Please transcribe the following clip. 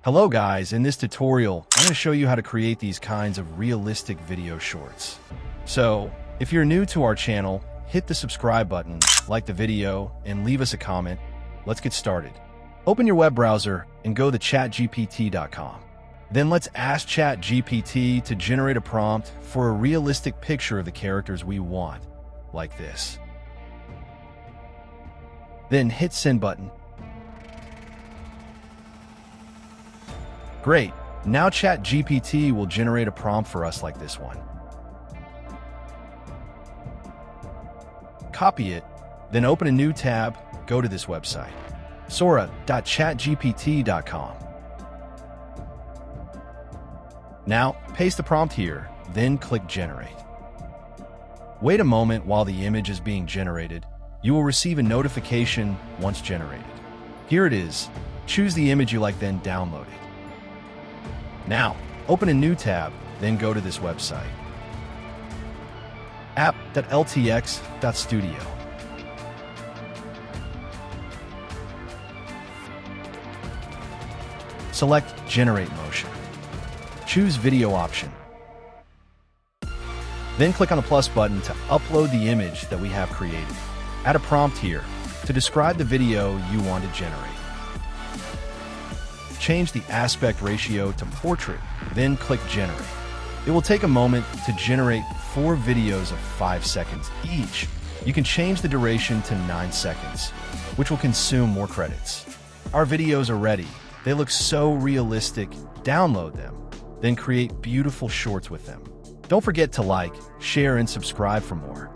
Hello guys, in this tutorial, I'm going to show you how to create these kinds of realistic video shorts. So, if you're new to our channel, hit the subscribe button, like the video, and leave us a comment. Let's get started. Open your web browser and go to chatgpt.com. Then let's ask ChatGPT to generate a prompt for a realistic picture of the characters we want, like this. Then hit send button. Great, now ChatGPT will generate a prompt for us like this one. Copy it, then open a new tab, go to this website, sora.chatgpt.com. Now, paste the prompt here, then click Generate. Wait a moment while the image is being generated. You will receive a notification once generated. Here it is. Choose the image you like, then download it. Now, open a new tab, then go to this website, app.ltx.studio. Select Generate Motion. Choose Video option. Then click on the plus button to upload the image that we have created. Add a prompt here to describe the video you want to generate. Change the aspect ratio to portrait, then click Generate. It will take a moment to generate 4 videos of 5 seconds each. You can change the duration to 9 seconds, which will consume more credits. Our videos are ready. They look so realistic. Download them, then create beautiful shorts with them. Don't forget to like, share, and subscribe for more.